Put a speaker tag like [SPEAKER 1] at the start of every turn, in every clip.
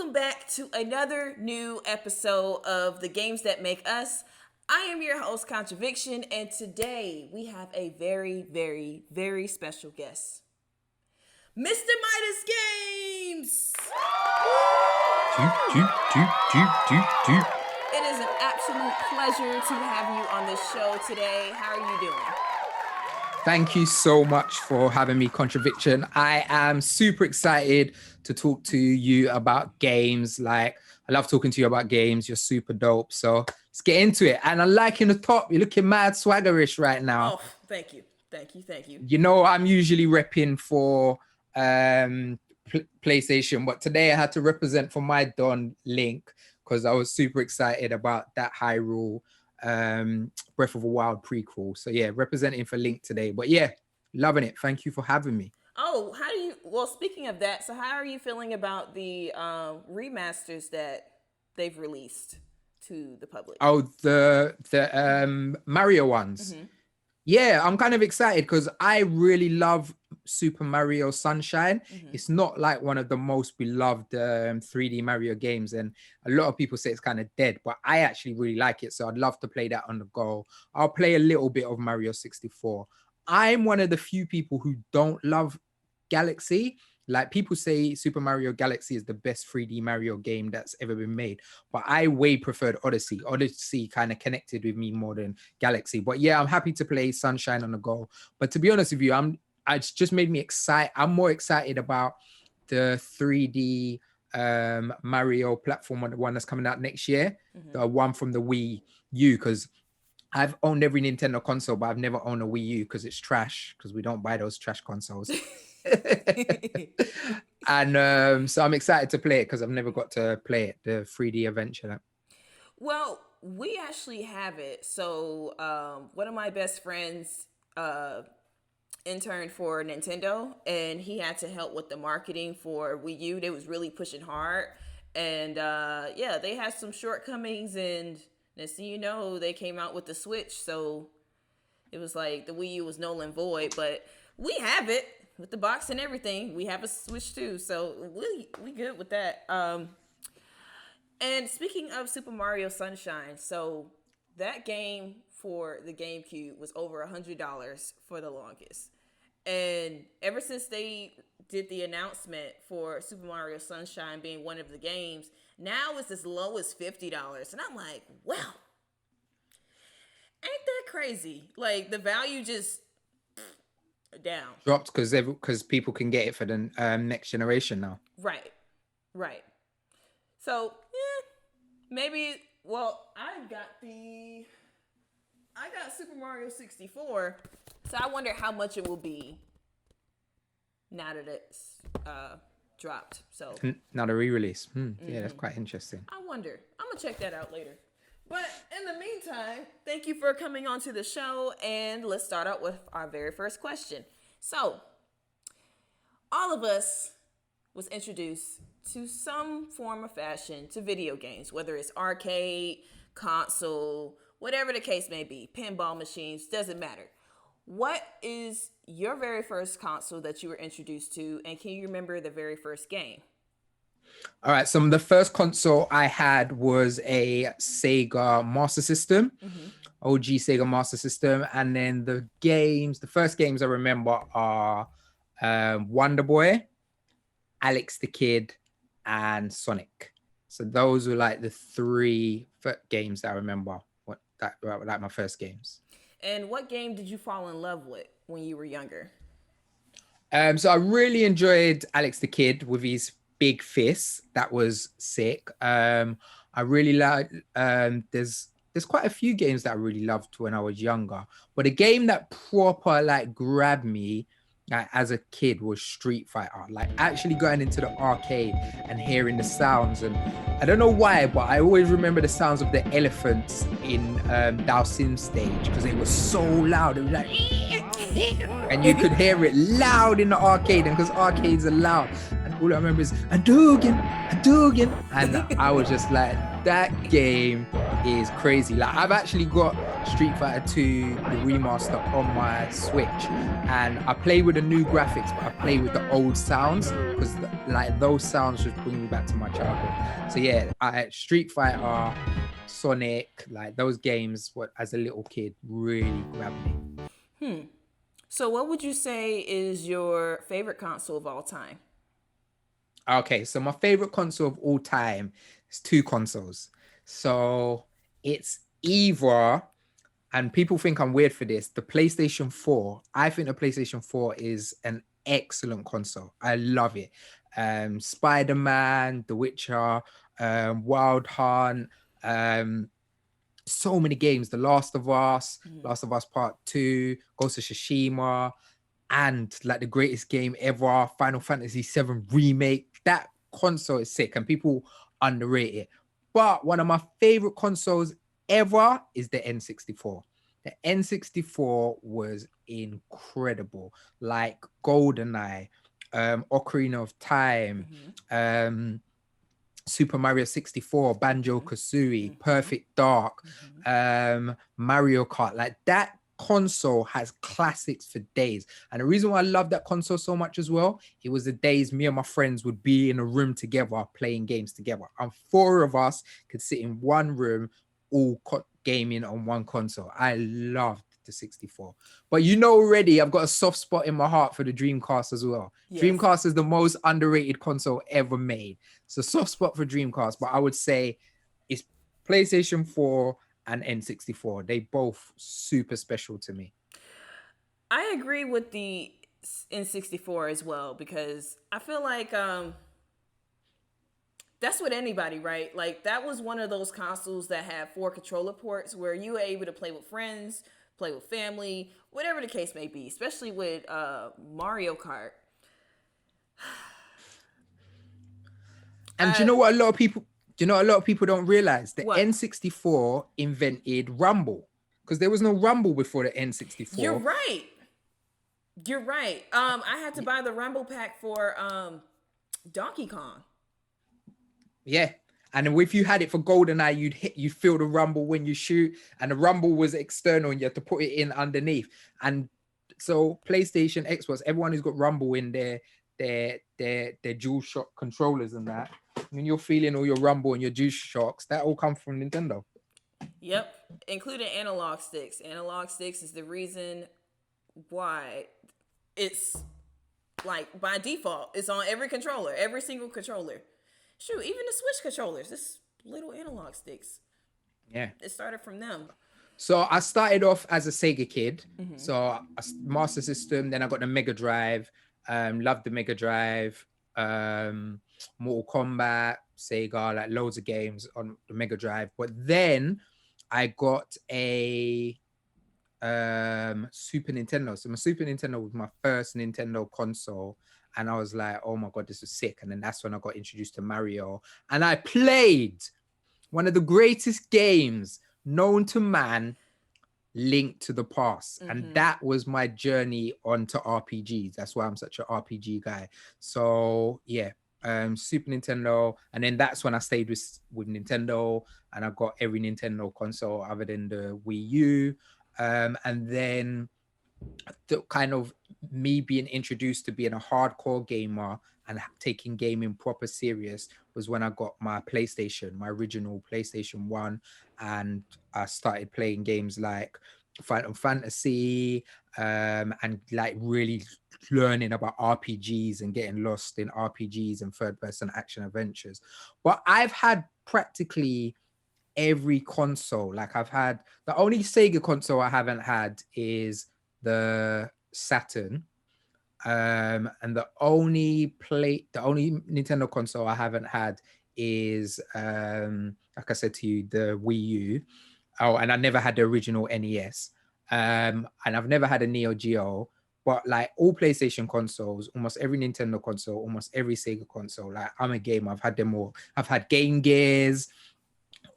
[SPEAKER 1] welcome back to another new episode of The Games That Make Us. I am your host, Contra Viction, and today we have a very, very, very special guest, Mr. Midas Games! It is an absolute pleasure to have you on this show today. How are you doing?
[SPEAKER 2] Thank you so much for having me, Contraviction. I am super excited to talk to you about games. Like, I love talking to you about games. You're super dope. So let's get into it. And I'm liking the top. You're looking mad swaggerish right now.
[SPEAKER 1] Oh, thank you. Thank you. Thank you.
[SPEAKER 2] You know, I'm usually repping for PlayStation, but today I had to represent for my Don Link because I was super excited about that Hyrule Breath of the Wild prequel. So yeah, representing for Link today. But yeah, loving it. Thank you for having me.
[SPEAKER 1] Oh, well, speaking of that, so how are you feeling about the remasters that they've released to the public?
[SPEAKER 2] Oh, the Mario ones. Mm-hmm. Yeah, I'm kind of excited because I really love Super Mario Sunshine. Mm-hmm. It's not like one of the most beloved 3D Mario games, and a lot of people say it's kind of dead, but I actually really like it, so I'd love to play that on the go. I'll play a little bit of Mario 64. I'm one of the few people who don't love Galaxy. Like, people say Super Mario Galaxy is the best 3D Mario game that's ever been made, but I way preferred Odyssey. Odyssey kind of connected with me more than Galaxy. But yeah, I'm happy to play Sunshine on the go. But to be honest with you, it's just made me excited. I'm more excited about the 3D Mario platform, the one that's coming out next year, the one from the Wii U, because I've owned every Nintendo console, but I've never owned a Wii U because it's trash, because we don't buy those trash consoles. And so I'm excited to play it because I've never got to play it, the 3D adventure.
[SPEAKER 1] Well, we actually have it. So one of my best friends interned for Nintendo, and he had to help with the marketing for Wii U. They was really pushing hard, and yeah, they had some shortcomings, and next thing you know, they came out with the Switch. So it was like the Wii U was null and void, but we have it with the box and everything. We have a Switch too, so we good with that. And speaking of Super Mario Sunshine, so that game for the GameCube was over $100 for the longest. And ever since they did the announcement for Super Mario Sunshine being one of the games, now it's as low as $50. And I'm like, wow, ain't that crazy? Like, the value just down.
[SPEAKER 2] Dropped because people can get it for the next generation now.
[SPEAKER 1] Right. So, maybe, well, I got Super Mario 64, so I wonder how much it will be now that it's dropped. So
[SPEAKER 2] not a re-release. Yeah, that's quite interesting.
[SPEAKER 1] I wonder. I'm gonna check that out later. But in the meantime, thank you for coming on to the show, and let's start out with our very first question. So, all of us was introduced to some form of fashion to video games, whether it's arcade, console, whatever the case may be, pinball machines, doesn't matter. What is your very first console that you were introduced to, and can you remember the very first game?
[SPEAKER 2] All right, so the first console I had was a Sega Master System, OG Sega Master System, and then the first games I remember are Wonder Boy, Alex the Kid, and Sonic. So those were like the three games that I remember, like my first games.
[SPEAKER 1] And what game did you fall in love with when you were younger?
[SPEAKER 2] So I really enjoyed Alex the Kid with his big fists. That was sick. I really like. There's quite a few games that I really loved when I was younger, but a game that proper like grabbed me as a kid was Street Fighter. Like, actually going into the arcade and hearing the sounds, and I don't know why, but I always remember the sounds of the elephants in Dhalsim stage because it was so loud. It was like, and you could hear it loud in the arcade, and because arcades are loud, and all I remember is Hadouken, and I was just like, that game is crazy. Like, I've actually got Street Fighter 2, the remaster on my Switch, and I play with the new graphics, but I play with the old sounds because like those sounds just bring me back to my childhood. So yeah, Street Fighter, Sonic, like those games, what as a little kid really grabbed me.
[SPEAKER 1] So what would you say is your favorite console of all time?
[SPEAKER 2] Okay, so my favorite console of all time is two consoles. So it's either, and people think I'm weird for this, the PlayStation 4. I think the PlayStation 4 is an excellent console. I love it. Spider-Man, The Witcher, Wild Hunt, so many games. The Last of Us, Last of Us Part 2, Ghost of Tsushima, and like the greatest game ever, Final Fantasy VII Remake. That console is sick and people underrate it. But one of my favorite consoles ever is the N64. The N64 was incredible. Like GoldenEye, Ocarina of Time, Super Mario 64, Banjo Kazooie, Perfect Dark, Mario Kart. Like that console has classics for days. And the reason why I love that console so much as well, it was the days me and my friends would be in a room together playing games together. And four of us could sit in one room, all gaming on one console. I loved the 64. But you know already, I've got a soft spot in my heart for the Dreamcast as well. Yes. Dreamcast is the most underrated console ever made. So soft spot for Dreamcast, but I would say it's PlayStation 4 and N64. They both super special to me.
[SPEAKER 1] I agree with the N64 as well because I feel like that's with anybody, right? Like that was one of those consoles that had 4 controller ports where you were able to play with friends, play with family, whatever the case may be, especially with Mario Kart.
[SPEAKER 2] And do you know what a lot of people don't realize? The
[SPEAKER 1] what?
[SPEAKER 2] N64 invented Rumble because there was no Rumble before the N64.
[SPEAKER 1] You're right. I had to buy the Rumble pack for Donkey Kong.
[SPEAKER 2] Yeah. And if you had it for GoldenEye, you'd feel the rumble when you shoot, and the rumble was external and you had to put it in underneath. And so PlayStation, Xbox, everyone who's got rumble in their dual shock controllers and that, when you're feeling all your rumble and your dual shocks, that all come from Nintendo.
[SPEAKER 1] Yep, including analog sticks. Analog sticks is the reason why it's like by default, it's on every controller, every single controller. Shoot, even the Switch controllers, this little analog sticks.
[SPEAKER 2] Yeah.
[SPEAKER 1] It started from them.
[SPEAKER 2] So I started off as a Sega kid. So Master System, then I got the Mega Drive. Loved the Mega Drive. Mortal Kombat, Sega, like loads of games on the Mega Drive. But then I got a Super Nintendo. So my Super Nintendo was my first Nintendo console. And I was like, oh my God, this is sick. And then that's when I got introduced to Mario. And I played one of the greatest games known to man, Link to the Past. And that was my journey onto RPGs. That's why I'm such an RPG guy. So yeah, Super Nintendo. And then that's when I stayed with Nintendo. And I got every Nintendo console other than the Wii U. And then the kind of me being introduced to being a hardcore gamer and taking gaming proper serious was when I got my PlayStation, my original PlayStation 1, and I started playing games like Final Fantasy, and like really learning about RPGs and getting lost in RPGs and third-person action adventures. But I've had practically every console. Like I've had, the only Sega console I haven't had is the Saturn, and the only Nintendo console I haven't had is like I said to you, the Wii U. Oh, and I never had the original NES, and I've never had a Neo Geo. But like all PlayStation consoles, almost every Nintendo console, almost every Sega console, like I'm a gamer. I've had them all. I've had Game Gears,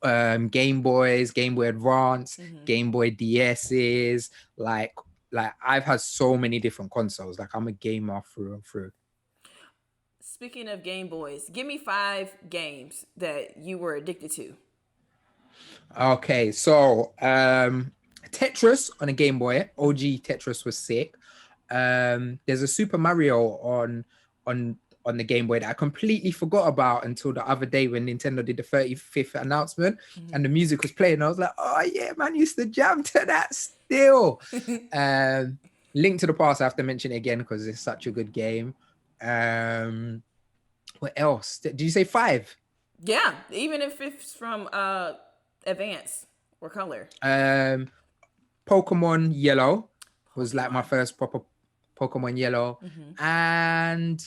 [SPEAKER 2] Game Boys, Game Boy Advance, Game Boy DS's, like I've had so many different consoles. Like I'm a gamer through and through.
[SPEAKER 1] Speaking of Game Boys, give me 5 games that you were addicted to.
[SPEAKER 2] Okay, so Tetris on a Game Boy. OG Tetris was sick. There's a Super Mario on on the Game Boy that I completely forgot about until the other day when Nintendo did the 35th announcement and the music was playing. I was like, oh yeah, man, used to jam to that still. Link to the Past, I have to mention it again because it's such a good game. What else? Did you say 5?
[SPEAKER 1] Yeah, even if it's from Advance or Color.
[SPEAKER 2] Pokemon Yellow was like my
[SPEAKER 1] Pokemon.
[SPEAKER 2] first proper Pokemon Yellow. And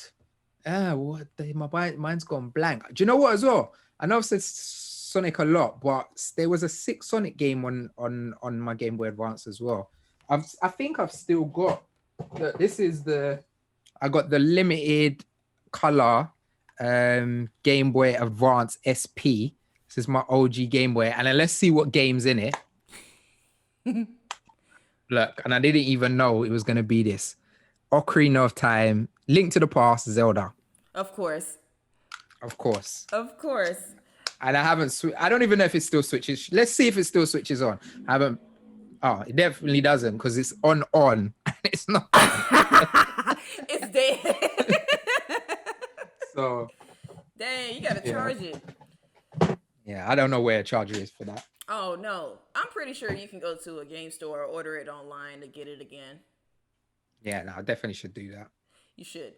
[SPEAKER 2] mine's gone blank. Do you know what as well? I know I've said Sonic a lot, but there was a 6 Sonic game on my Game Boy Advance as well. I think I've still got I got the limited color Game Boy Advance SP. This is my OG Game Boy, and then let's see what game's in it. Look, and I didn't even know it was gonna be this. Ocarina of Time, Link to the Past, Zelda.
[SPEAKER 1] Of course.
[SPEAKER 2] Of course.
[SPEAKER 1] Of course.
[SPEAKER 2] And I haven't I don't even know if it still switches. Let's see if it still switches on. I haven't. Oh, it definitely doesn't because it's on. And it's not on.
[SPEAKER 1] It's dead.
[SPEAKER 2] So.
[SPEAKER 1] Dang, you gotta charge it.
[SPEAKER 2] Yeah, I don't know where a charger is for that.
[SPEAKER 1] Oh no, I'm pretty sure you can go to a game store or order it online to get it again.
[SPEAKER 2] Yeah, no, I definitely should do that.
[SPEAKER 1] You should.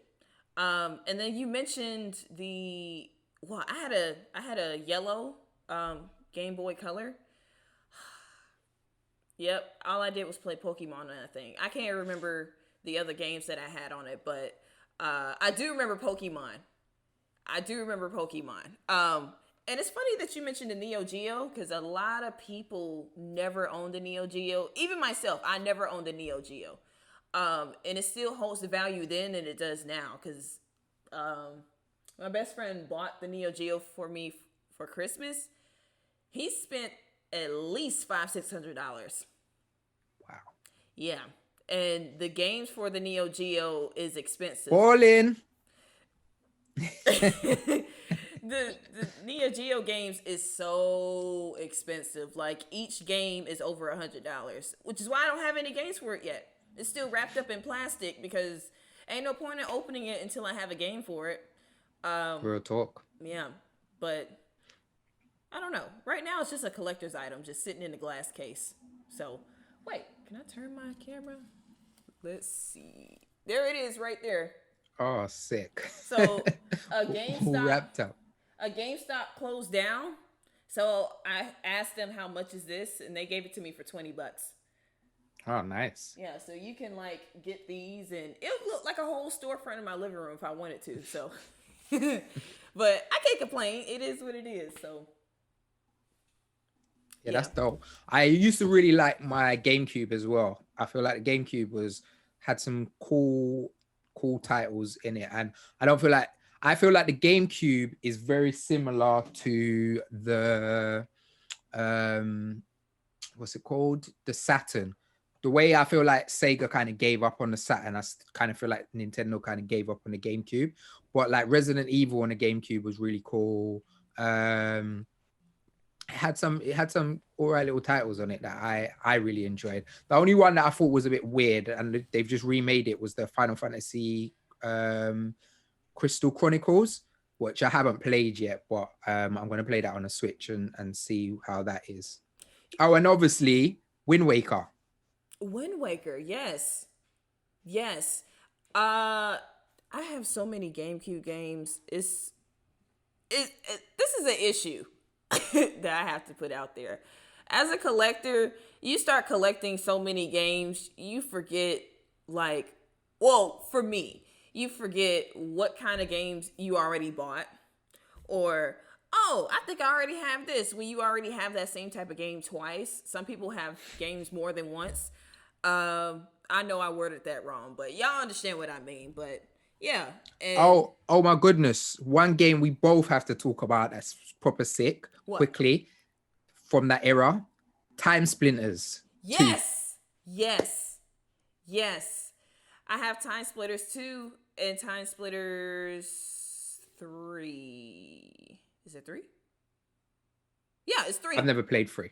[SPEAKER 1] And then you mentioned I had a yellow Game Boy Color. Yep, all I did was play Pokemon on that thing. I can't remember the other games that I had on it, but I do remember Pokemon. And it's funny that you mentioned the Neo Geo because a lot of people never owned a Neo Geo. Even myself, I never owned a Neo Geo. And it still holds the value then and it does now because my best friend bought the Neo Geo for me for Christmas. He spent at least $500-$600.
[SPEAKER 2] Wow.
[SPEAKER 1] Yeah. And the games for the Neo Geo is expensive.
[SPEAKER 2] All in.
[SPEAKER 1] The Neo Geo games is so expensive. Like each game is over $100, which is why I don't have any games for it yet. It's still wrapped up in plastic because ain't no point in opening it until I have a game for it.
[SPEAKER 2] Real talk.
[SPEAKER 1] Yeah, but I don't know. Right now it's just a collector's item, just sitting in a glass case. So wait, can I turn my camera? Let's see. There it is, right there.
[SPEAKER 2] Oh, sick.
[SPEAKER 1] So a GameStop
[SPEAKER 2] wrapped up.
[SPEAKER 1] A GameStop closed down. So I asked them how much is this, and they gave it to me for $20.
[SPEAKER 2] Oh, nice.
[SPEAKER 1] Yeah, so you can like get these, and it'll look like a whole storefront in my living room if I wanted to. So, but I can't complain. It is what it is. So.
[SPEAKER 2] Yeah, that's dope. I used to really like my GameCube as well. I feel like the GameCube had some cool titles in it, and I feel like the GameCube is very similar to the what's it called? The Saturn. The way I feel like Sega kind of gave up on the Saturn, I kind of feel like Nintendo kind of gave up on the GameCube. But like Resident Evil on the GameCube was really cool. It had some all right little titles on it that I really enjoyed. The only one that I thought was a bit weird, and they've just remade it, was the Final Fantasy Crystal Chronicles, which I haven't played yet, but I'm going to play that on a Switch and see how that is. Oh, and obviously Wind Waker.
[SPEAKER 1] Wind Waker, yes. I have so many GameCube games. This is an issue that I have to put out there. As a collector, you start collecting so many games, you forget for me, you forget what kind of games you already bought, or I think I already have this when you already have that same type of game twice. Some people have games more than once. I know I worded that wrong, but y'all understand what I mean. But yeah. And
[SPEAKER 2] oh my goodness. One game we both have to talk about that's proper sick.
[SPEAKER 1] What?
[SPEAKER 2] Quickly from that era. Time Splitters.
[SPEAKER 1] Yes. 2. Yes. I have Time Splitters 2 and Time Splitters 3. Is it 3? Yeah, it's 3.
[SPEAKER 2] I've never played 3.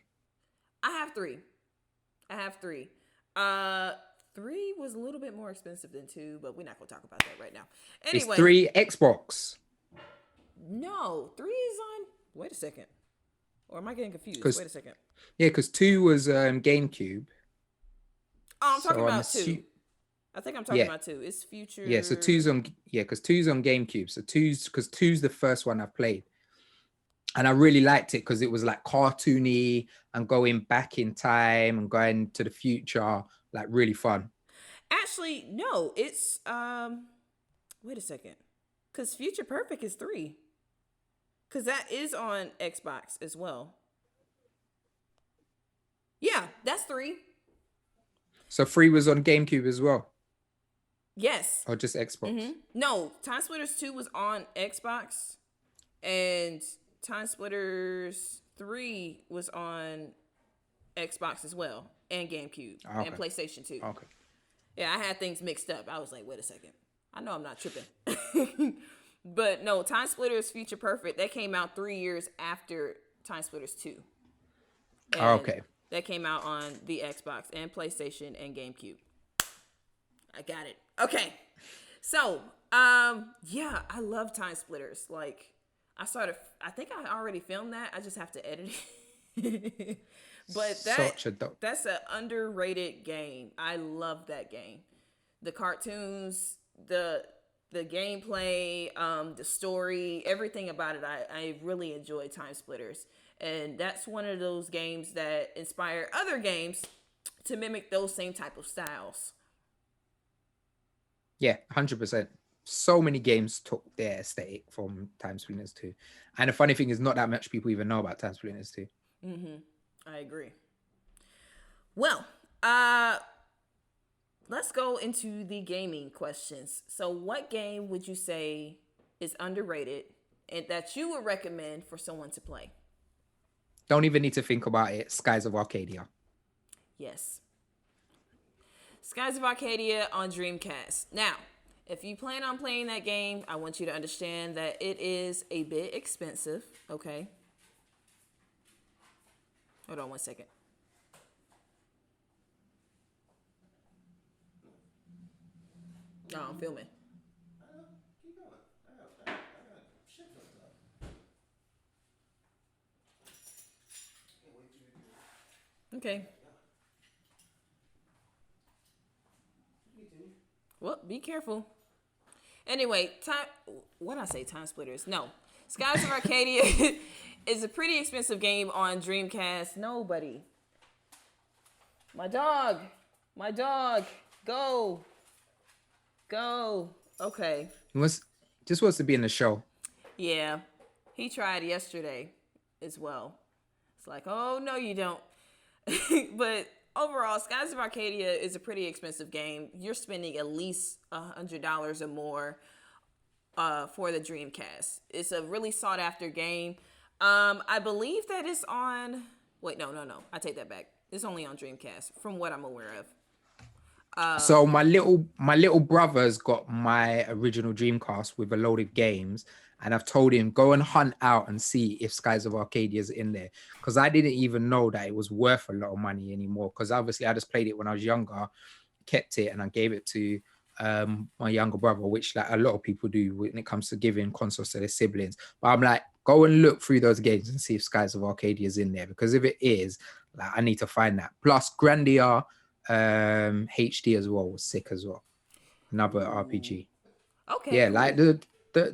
[SPEAKER 1] I have 3. I have 3. 3 was a little bit more expensive than 2, but we're not gonna talk about that right now.
[SPEAKER 2] It's
[SPEAKER 1] Anyway,
[SPEAKER 2] 3 Xbox.
[SPEAKER 1] no, 3 is on. Wait a second, or am I getting confused?
[SPEAKER 2] Because
[SPEAKER 1] Wait a second.
[SPEAKER 2] yeah, because 2 was GameCube.
[SPEAKER 1] Oh, I'm talking
[SPEAKER 2] So I'm
[SPEAKER 1] about 2.
[SPEAKER 2] assuming
[SPEAKER 1] I think I'm talking
[SPEAKER 2] yeah.
[SPEAKER 1] about 2. It's
[SPEAKER 2] Yeah, so
[SPEAKER 1] future.
[SPEAKER 2] two's on yeah, because two's on GameCube. So two's the first one I've played. And I really liked it because it was like cartoony and going back in time and going to the future, like really fun.
[SPEAKER 1] Actually, no, it's Wait a second, because Future Perfect is 3, because that is on Xbox as well. Yeah, that's 3.
[SPEAKER 2] So 3 was on GameCube as well,
[SPEAKER 1] Yes.
[SPEAKER 2] or just Xbox.
[SPEAKER 1] No, Time Splitters 2 was on Xbox, and Time Splitters 3 was on Xbox as well, and GameCube, and
[SPEAKER 2] Okay.
[SPEAKER 1] PlayStation 2.
[SPEAKER 2] Okay.
[SPEAKER 1] Yeah, I had things mixed up. I was like, wait a second. I know I'm not tripping. But no, Time Splitters Future Perfect, that came out 3 years after Time Splitters 2. And
[SPEAKER 2] Okay.
[SPEAKER 1] that came out on the Xbox and PlayStation and GameCube. I got it. Okay. So, yeah, I love Time Splitters. Like, I think I already filmed that. I just have to edit it. But
[SPEAKER 2] Such a dope.
[SPEAKER 1] that's an underrated game. I love that game. The cartoons, the gameplay, the story, everything about it. I really enjoy Time Splitters. And that's one of those games that inspire other games to mimic those same type of styles.
[SPEAKER 2] Yeah, 100%. So many games took their aesthetic from Time Splitters 2. And the funny thing is, not that much people even know about Time Splitters 2.
[SPEAKER 1] I agree. Well, let's go into the gaming questions. So, what game would you say is underrated and that you would recommend for someone to play?
[SPEAKER 2] Don't even need to think about it. Skies of Arcadia.
[SPEAKER 1] Yes. Skies of Arcadia on Dreamcast. Now, if you plan on playing that game, I want you to understand that it is a bit expensive, okay? Hold on one second. No, I'm filming.
[SPEAKER 3] Keep going. I got shit to talk. Can't wait till you do it.
[SPEAKER 1] Okay. Well, be careful. Anyway, what I say, Time Splitters? No. Skies of Arcadia is a pretty expensive game on Dreamcast. Nobody. My dog. Go. Okay.
[SPEAKER 2] Just wants to be in the show.
[SPEAKER 1] Yeah. He tried yesterday as well. It's like, oh, no, you don't. But overall, Skies of Arcadia is a pretty expensive game. You're spending at least $100 or more for the Dreamcast. It's a really sought after game. I believe that it's on. Wait, no. I take that back. It's only on Dreamcast, from what I'm aware of.
[SPEAKER 2] So my little brother's got my original Dreamcast with a load of games, and I've told him go and hunt out and see if Skies of Arcadia is in there, because I didn't even know that it was worth a lot of money anymore. Because obviously I just played it when I was younger, kept it, and I gave it to my younger brother, which like a lot of people do when it comes to giving consoles to their siblings. But I'm like, go and look through those games and see if Skies of Arcadia is in there, because if it is, like I need to find that. Plus Grandia HD as well was sick as well. Another RPG.
[SPEAKER 1] Okay,
[SPEAKER 2] Yeah,
[SPEAKER 1] cool.
[SPEAKER 2] like the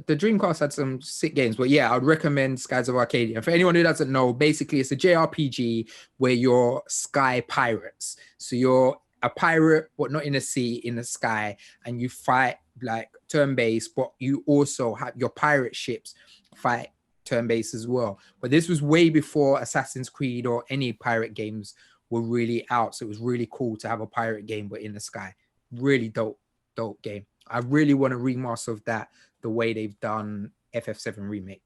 [SPEAKER 2] Dreamcast had some sick games, but yeah, I'd recommend Skies of Arcadia. And for anyone who doesn't know, basically it's a JRPG where you're sky pirates. So you're a pirate, but not in the sea, in the sky, and you fight like turn-based, but you also have your pirate ships fight turn-based as well. But this was way before Assassin's Creed or any pirate games were really out. So it was really cool to have a pirate game, but in the sky. Really dope game. I really want a remaster of that the way they've done FF7 Remake.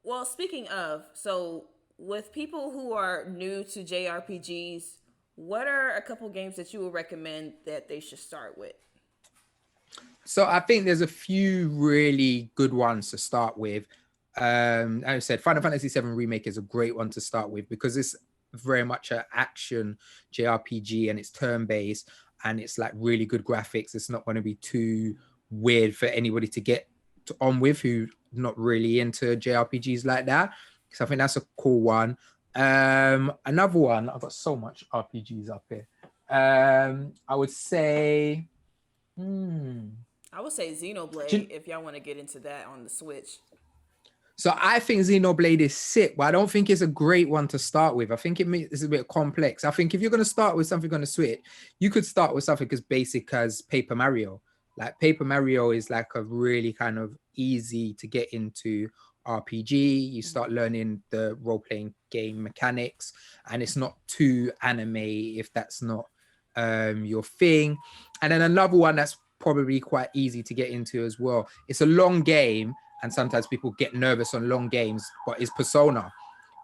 [SPEAKER 1] Well, speaking of, so with people who are new to JRPGs, what are a couple games that you would recommend that they should start with?
[SPEAKER 2] So I think there's a few really good ones to start with. As I said, Final Fantasy VII Remake is a great one to start with because very much an action JRPG, and it's turn-based, and it's like really good graphics. It's not going to be too weird for anybody to get on with who not really into JRPGs like that. So I think that's a cool one. Another one, I've got so much RPGs up here. I would say
[SPEAKER 1] I would say Xenoblade if y'all want to get into that on the Switch.
[SPEAKER 2] So I think Xenoblade is sick, but I don't think it's a great one to start with. I think it's a bit complex. I think if you're going to start with something on the Switch, you could start with something as basic as Paper Mario. Like Paper Mario is like a really kind of easy to get into RPG. You start learning the role-playing game mechanics, and it's not too anime if that's not your thing. And then another one that's probably quite easy to get into as well. It's a long game, and sometimes people get nervous on long games, but it's Persona.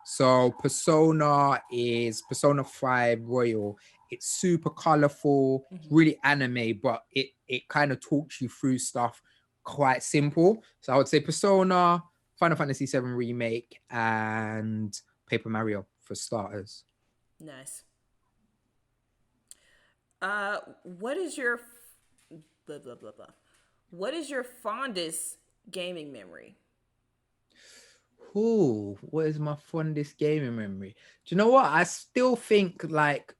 [SPEAKER 2] So Persona is Persona 5 Royal. It's super colorful, really anime, but it kind of talks you through stuff quite simple. So I would say Persona, Final Fantasy VII Remake, and Paper Mario for starters.
[SPEAKER 1] Nice. What is your blah blah blah blah? What is your fondest gaming memory?
[SPEAKER 2] Ooh, what is my fondest gaming memory? Do you know what? I still think like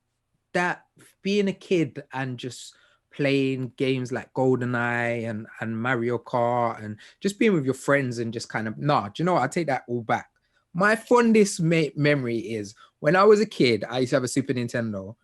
[SPEAKER 2] that being a kid and just playing games like GoldenEye and Mario Kart and just being with your friends and just kind of, do you know what? I take that all back. My fondest memory is when I was a kid, I used to have a Super Nintendo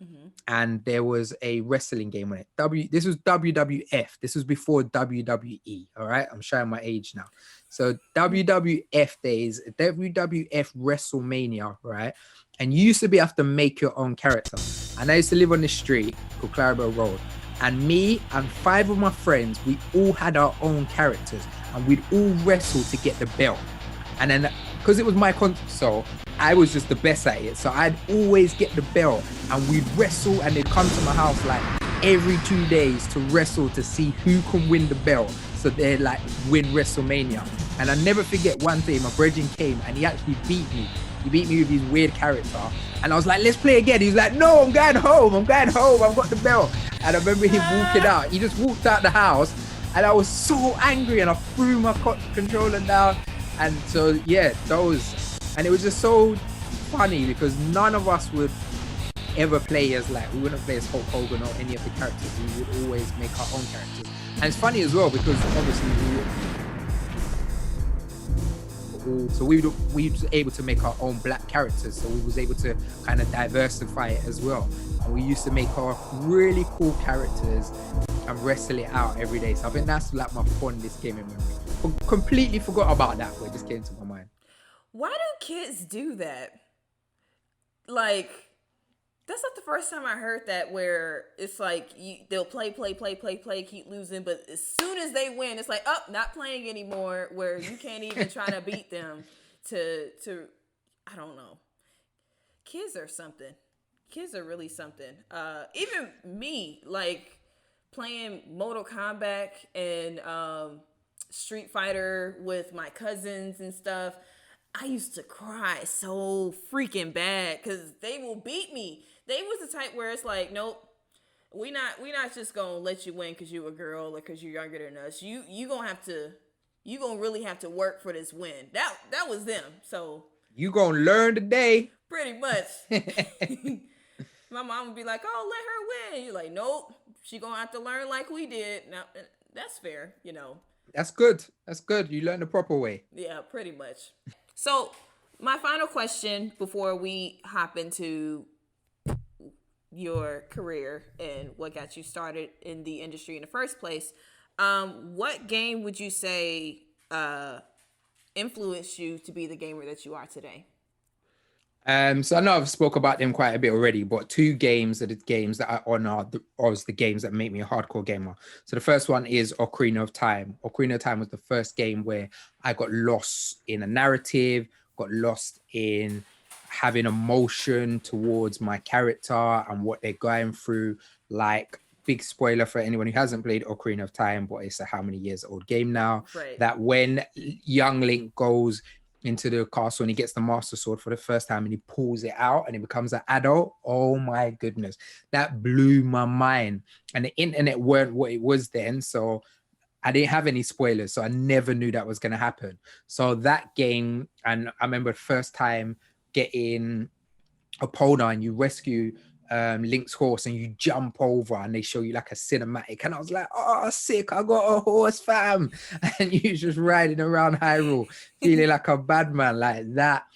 [SPEAKER 2] and there was a wrestling game on it. This was WWF. This was before WWE. All right. I'm showing my age now. So WWF days, WWF Wrestlemania, right? And you used to have to make your own character. And I used to live on this street called Clarabelle Road. And me and 5 of my friends, we all had our own characters and we'd all wrestle to get the belt. And then because it was my console, I was just the best at it. So I'd always get the belt and we'd wrestle, and they'd come to my house like every 2 days to wrestle to see who can win the belt. So they'd like win WrestleMania. And I never forget one day my brethren came and he actually beat me. He beat me with his weird character. And I was like, let's play again. He's like, no, I'm going home. I've got the belt. And I remember him walking out. He just walked out the house and I was so angry and I threw my controller down. And so, yeah, and it was just so funny because none of us would ever play as we wouldn't play as Hulk Hogan or any of the characters. We would always make our own characters. And it's funny as well because obviously we were able to make our own black characters. So we was able to kind of diversify it as well. And we used to make our really cool characters and wrestle it out every day. So I think that's like my fondest gaming memory. Completely forgot about that, but it just came to my mind.
[SPEAKER 1] Why do kids do that? Like, that's not the first time I heard that, where it's like they'll play, keep losing, but as soon as they win, it's like, oh, not playing anymore, where you can't even try to beat them to I don't know. Kids are something. Kids are really something. Even me, like playing Mortal Kombat and Street Fighter with my cousins and stuff, I used to cry so freaking bad because they will beat me. They was the type where it's like, nope, we not just gonna let you win because you a girl or because you're younger than us. You gonna really have to work for this win. That was them. So
[SPEAKER 2] you gonna learn today.
[SPEAKER 1] Pretty much. My mom would be like, oh, let her win. You're like, nope, she gonna have to learn like we did. Now that's fair, you know.
[SPEAKER 2] That's good. You learn the proper way.
[SPEAKER 1] Yeah, pretty much. So my final question before we hop into your career and what got you started in the industry in the first place, what game would you say influenced you to be the gamer that you are today?
[SPEAKER 2] So I know I've spoke about them quite a bit already, but 2 games are the games that I honor as the games that make me a hardcore gamer. So the first one is Ocarina of Time. Ocarina of Time was the first game where I got lost in a narrative, got lost in having emotion towards my character and what they're going through. Like, big spoiler for anyone who hasn't played Ocarina of Time, but it's a how many years old game now,
[SPEAKER 1] right,
[SPEAKER 2] that when young Link goes into the castle and he gets the Master Sword for the first time and he pulls it out and he becomes an adult. Oh my goodness, that blew my mind. And the internet weren't what it was then, so I didn't have any spoilers, so I never knew that was going to happen. So that game, and I remember the first time getting a Epona and you rescue Link's horse and you jump over and they show you like a cinematic, and I was like, oh sick, I got a horse, fam. And you just riding around Hyrule feeling like a bad man like that.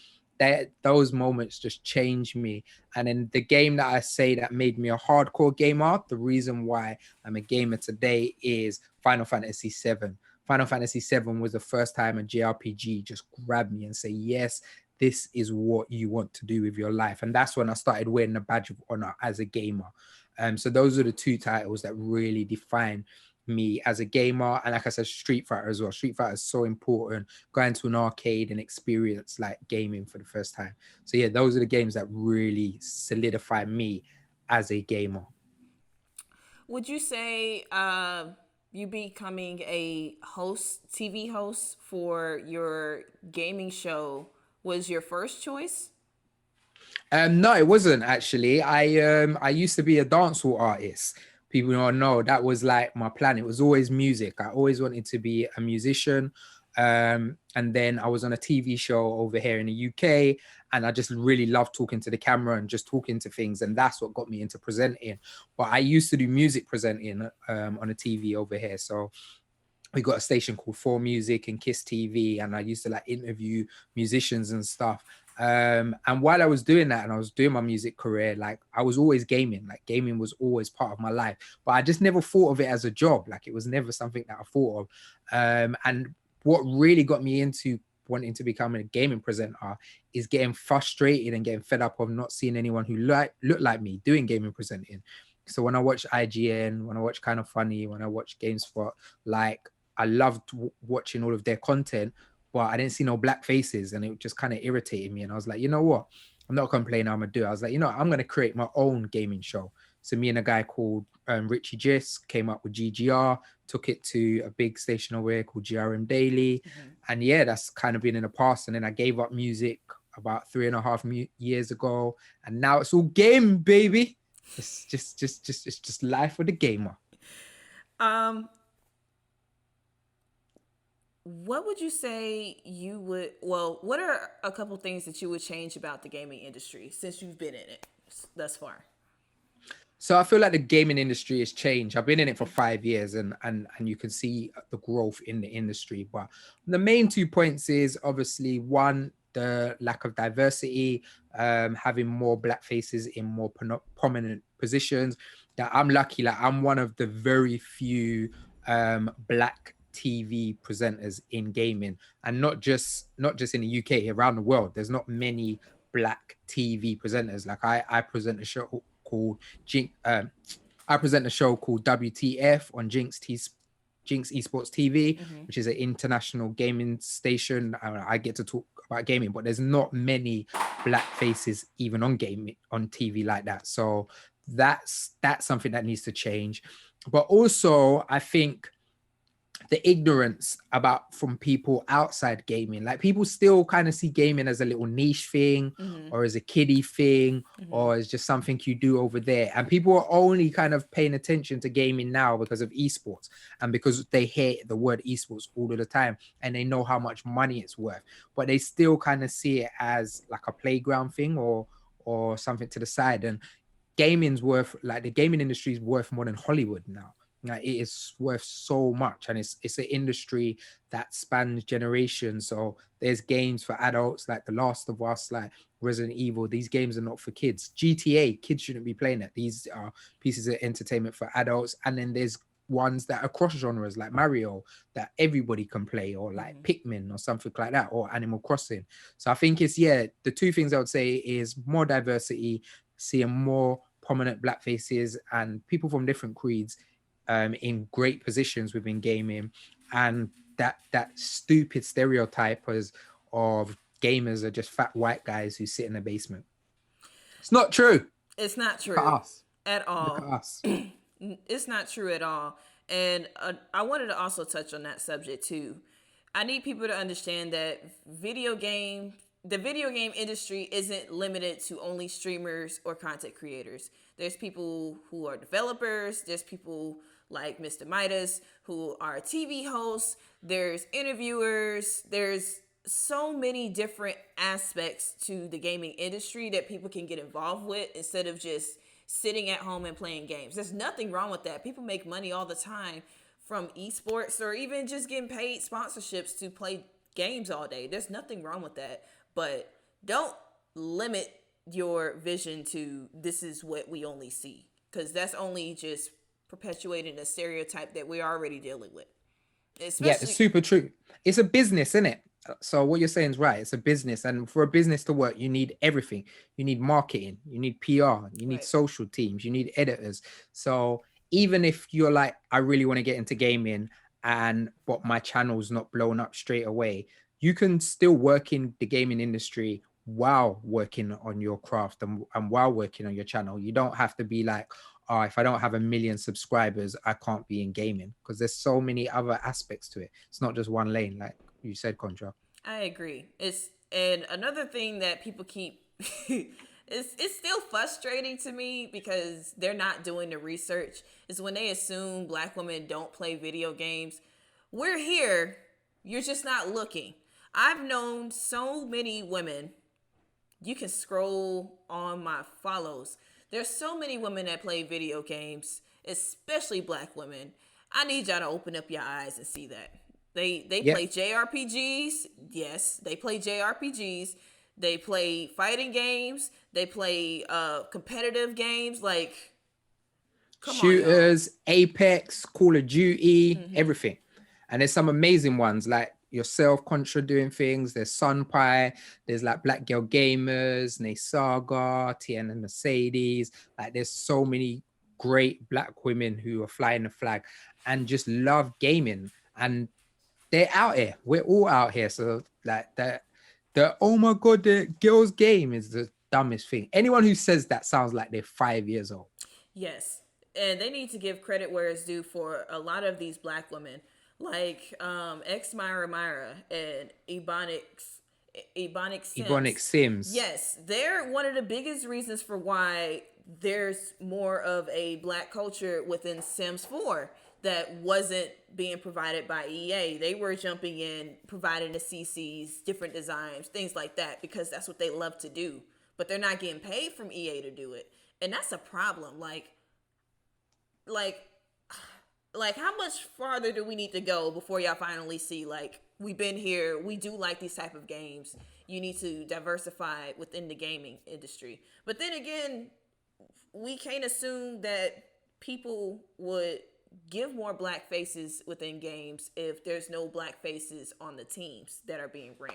[SPEAKER 2] Those moments just changed me. And then the game that I say that made me a hardcore gamer, the reason why I'm a gamer today, is Final Fantasy VII. Final Fantasy VII was the first time a JRPG just grabbed me and say, yes, this is what you want to do with your life. And that's when I started wearing the badge of honor as a gamer. So those are the two titles that really define me as a gamer. And like I said, Street Fighter as well. Street Fighter is so important. Going to an arcade and experience like gaming for the first time. So yeah, those are the games that really solidify me as a gamer.
[SPEAKER 1] Would you say you becoming a TV host for your gaming show was your first choice?
[SPEAKER 2] No, it wasn't actually. I used to be a dancehall artist. People don't know that was like my plan. It was always music. I always wanted to be a musician. And then I was on a TV show over here in the UK, and I just really loved talking to the camera and just talking to things, and that's what got me into presenting. But I used to do music presenting on a TV over here. So we got a station called 4Music and Kiss TV, and I used to like interview musicians and stuff. And while I was doing that and I was doing my music career, like I was always gaming. Like gaming was always part of my life, but I just never thought of it as a job. Like it was never something that I thought of. And what really got me into wanting to become a gaming presenter is getting frustrated and getting fed up of not seeing anyone who looked like me doing gaming presenting. So when I watch IGN, when I watch Kind of Funny, when I watch GameSpot, like I loved watching all of their content, but I didn't see no black faces, and it just kind of irritated me. And I was like, you know what? I'm not complaining. I'm gonna do it. I was like, you know, I'm gonna create my own gaming show. So me and a guy called Richie Gist came up with GGR, took it to a big station over here called GRM Daily, and yeah, that's kind of been in the past. And then I gave up music about 3.5 years ago, and now it's all game, baby. It's just life with a gamer.
[SPEAKER 1] What would you say what are a couple things that you would change about the gaming industry since you've been in it thus far?
[SPEAKER 2] So I feel like the gaming industry has changed. I've been in it for 5 years, and you can see the growth in the industry. But the main 2 points is obviously one, the lack of diversity, having more black faces in more prominent positions. That I'm lucky, like I'm one of the very few black TV presenters in gaming, and not just in the UK, around the world. There's not many black TV presenters. Like I present a show called I present a show called WTF on Jinx Esports TV, which is an international gaming station. I get to talk about gaming, but there's not many black faces even on TV like that. So that's something that needs to change. But also, I think the ignorance from people outside gaming, like people still kind of see gaming as a little niche thing, or as a kiddie thing, or as just something you do over there. And people are only kind of paying attention to gaming now because of esports, and because they hear the word esports all of the time and they know how much money it's worth, but they still kind of see it as like a playground thing or something to the side. And gaming's worth, like the gaming industry is worth more than Hollywood now. Like it is worth so much, and it's an industry that spans generations. So there's games for adults like The Last of Us, like Resident Evil. These games are not for kids. GTA, kids shouldn't be playing it. These are pieces of entertainment for adults. And then there's ones that are cross genres like Mario that everybody can play, or like Pikmin or something like that, or Animal Crossing. So I think it's, yeah, the 2 things I would say is more diversity, seeing more prominent black faces and people from different creeds in great positions within gaming, and that stupid stereotype of gamers are just fat white guys who sit in the basement. It's not true.
[SPEAKER 1] It's not true
[SPEAKER 2] Look at us.
[SPEAKER 1] at all.
[SPEAKER 2] Look at us.
[SPEAKER 1] It's not true at all. And I wanted to also touch on that subject too. I need people to understand that the video game industry isn't limited to only streamers or content creators. There's people who are developers, there's people like Mr. Midas who are TV hosts, there's interviewers, there's so many different aspects to the gaming industry that people can get involved with instead of just sitting at home and playing games. There's nothing wrong with that. People make money all the time from esports or even just getting paid sponsorships to play games all day. There's nothing wrong with that. But don't limit your vision to this is what we only see, because that's only just perpetuating a stereotype that we're already dealing with.
[SPEAKER 2] Yeah, it's super true. It's a business, isn't it? So what you're saying is right. It's a business, and for a business to work, you need everything. You need marketing, you need PR, you need social teams, you need editors. So even if you're like, I really want to get into gaming, but my channel's not blown up straight away, you can still work in the gaming industry while working on your craft and while working on your channel. You don't have to be like, oh, if I don't have 1 million subscribers, I can't be in gaming, because there's so many other aspects to it. It's not just one lane, like you said, Contra.
[SPEAKER 1] I agree. And another thing that people keep it's still frustrating to me because they're not doing the research is when they assume Black women don't play video games. We're here. You're just not looking. I've known so many women. You can scroll on my follows. There's so many women that play video games, especially Black women. I need y'all to open up your eyes and see that. They play JRPGs. Yes, they play JRPGs. They play fighting games. They play competitive games like
[SPEAKER 2] shooters, Apex, Call of Duty, everything. And there's some amazing ones like yourself, Contra, doing things. There's Sunpie. There's like Black Girl Gamers, Nay Saga, Tien and Mercedes. Like there's so many great Black women who are flying the flag and just love gaming. And they're out here. We're all out here. So like the oh my God, the girls game is the dumbest thing. Anyone who says that sounds like they're 5 years old.
[SPEAKER 1] Yes. And they need to give credit where it's due for a lot of these Black women, like X Myra and Ebonic Sims. Yes, they're one of the biggest reasons for why there's more of a Black culture within Sims 4 that wasn't being provided by EA. They were jumping in, providing the CCs, different designs, things like that, because that's what they love to do. But they're not getting paid from EA to do it. And that's a problem. Like how much farther do we need to go before y'all finally see, like, we've been here, we do like these type of games. You need to diversify within the gaming industry. But then again, we can't assume that people would give more Black faces within games if there's no Black faces on the teams that are being ran.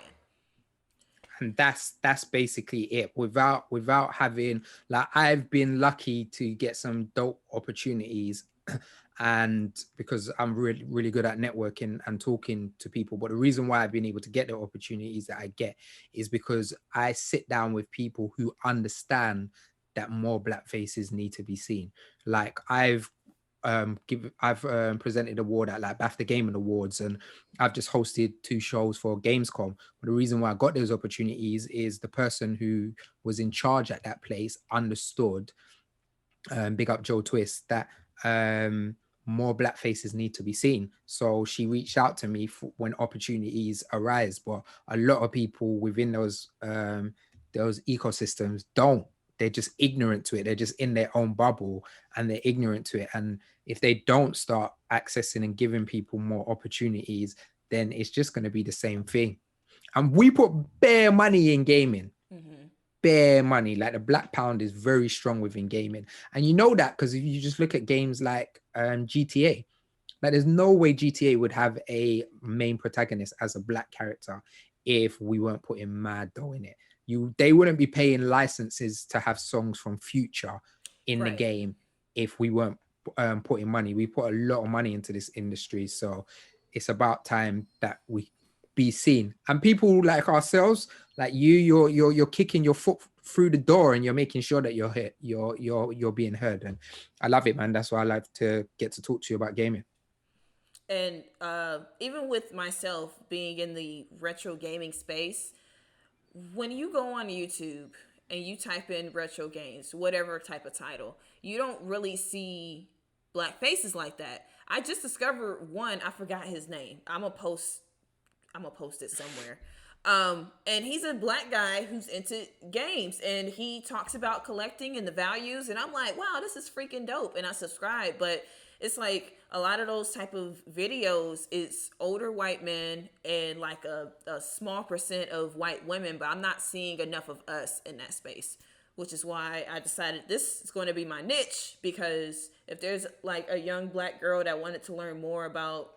[SPEAKER 2] And that's basically it. Without having, like, I've been lucky to get some dope opportunities and because I'm really, really good at networking and talking to people. But the reason why I've been able to get the opportunities that I get is because I sit down with people who understand that more Black faces need to be seen. Like I've presented award at like BAFTA Gaming Awards, and I've just hosted 2 shows for Gamescom. But the reason why I got those opportunities is the person who was in charge at that place understood, big up Joe Twist, that more Black faces need to be seen. So she reached out to me when opportunities arise. But a lot of people within those ecosystems don't. They're just ignorant to it. They're just in their own bubble and they're ignorant to it. And if they don't start accessing and giving people more opportunities, then it's just going to be the same thing. And we put bare money in gaming. Bare money. Like the Black pound is very strong within gaming. And you know that because if you just look at games like GTA, like there's no way GTA would have a main protagonist as a Black character if we weren't putting mad dough in it. They wouldn't be paying licenses to have songs from Future in the game if we weren't putting money. We put a lot of money into this industry, so it's about time that we be seen. And people like ourselves, like you're kicking your foot through the door and you're making sure that you're being heard. And I love it, man. That's why I like to get to talk to you about gaming.
[SPEAKER 1] And even with myself being in the retro gaming space, when you go on YouTube and you type in retro games, whatever type of title, you don't really see black faces like that. I just discovered one. I forgot his name. I'm gonna post it somewhere. And he's a black guy who's into games, and he talks about collecting and the values. And I'm like, wow, this is freaking dope. And I subscribe, but it's like a lot of those type of videos. It's older white men and like a small percent of white women, but I'm not seeing enough of us in that space. Which is why I decided this is going to be my niche, because if there's like a young black girl that wanted to learn more about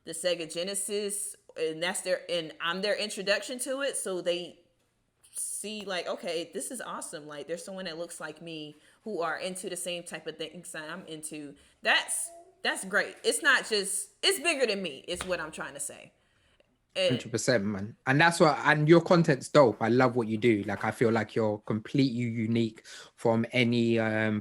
[SPEAKER 1] the Sega Genesis, and I'm their introduction to it, so they see like, okay, this is awesome. Like, there's someone that looks like me who are into the same type of things that I'm into. That's great. It's not just, it's bigger than me. Is what I'm trying to say.
[SPEAKER 2] 100%, man. And that's what, and your content's dope. I love what you do. Like, I feel like you're completely unique from any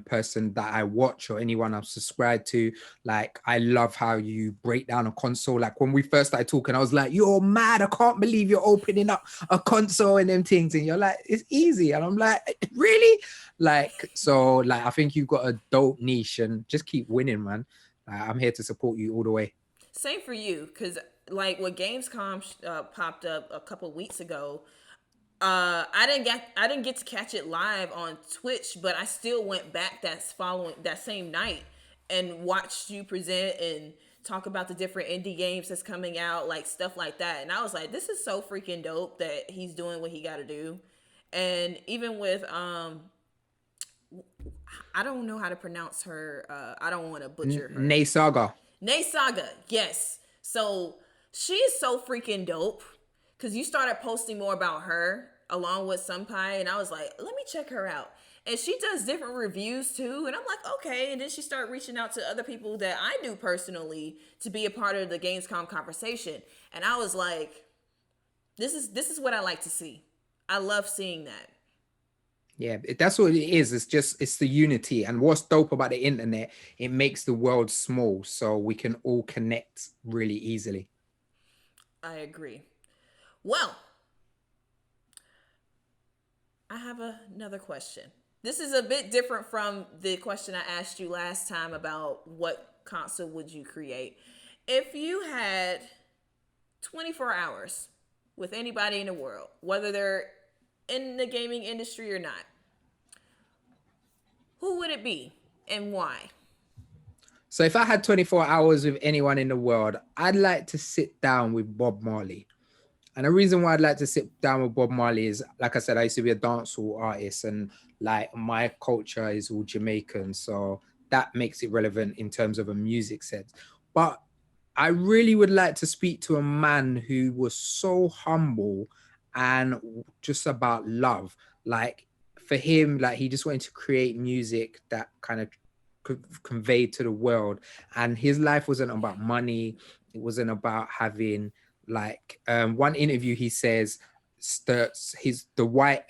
[SPEAKER 2] person that I watch or anyone I've subscribed to. Like, I love how you break down a console. Like, when we first started talking, I was like, you're mad. I can't believe you're opening up a console and them things. And you're like, it's easy. And I'm like, really? Like, so like, I think you've got a dope niche, and just keep winning, man. I'm here to support you all the way.
[SPEAKER 1] Same for you, because like when Gamescom popped up a couple weeks ago, I didn't get to catch it live on Twitch, but I still went back that same night and watched you present and talk about the different indie games that's coming out, like stuff like that. And I was like, this is so freaking dope that he's doing what he got to do. And even with I don't know how to pronounce her. I don't want to butcher her.
[SPEAKER 2] Nay Saga.
[SPEAKER 1] Nay Saga, yes. So she is so freaking dope, because you started posting more about her along with Sunpai, and I was like, let me check her out. And she does different reviews too, and I'm like, okay. And then she started reaching out to other people that I knew personally to be a part of the Gamescom conversation, and I was like, this is what I like to see. I love seeing that.
[SPEAKER 2] Yeah, that's what it is. It's the unity. And what's dope about the internet, it makes the world small so we can all connect really easily.
[SPEAKER 1] I agree. Well, I have another question. This is a bit different from the question I asked you last time about what console would you create. If you had 24 hours with anybody in the world, whether they're in the gaming industry or not, who would it be and why?
[SPEAKER 2] So if I had 24 hours with anyone in the world, I'd like to sit down with Bob Marley. And the reason why I'd like to sit down with Bob Marley is, like I said, I used to be a dancehall artist, and like my culture is all Jamaican. So that makes it relevant in terms of a music sense. But I really would like to speak to a man who was so humble and just about love. Like, for him, like, he just wanted to create music that kind of conveyed to the world. And his life wasn't about money. It wasn't about having, like, one interview he says, the white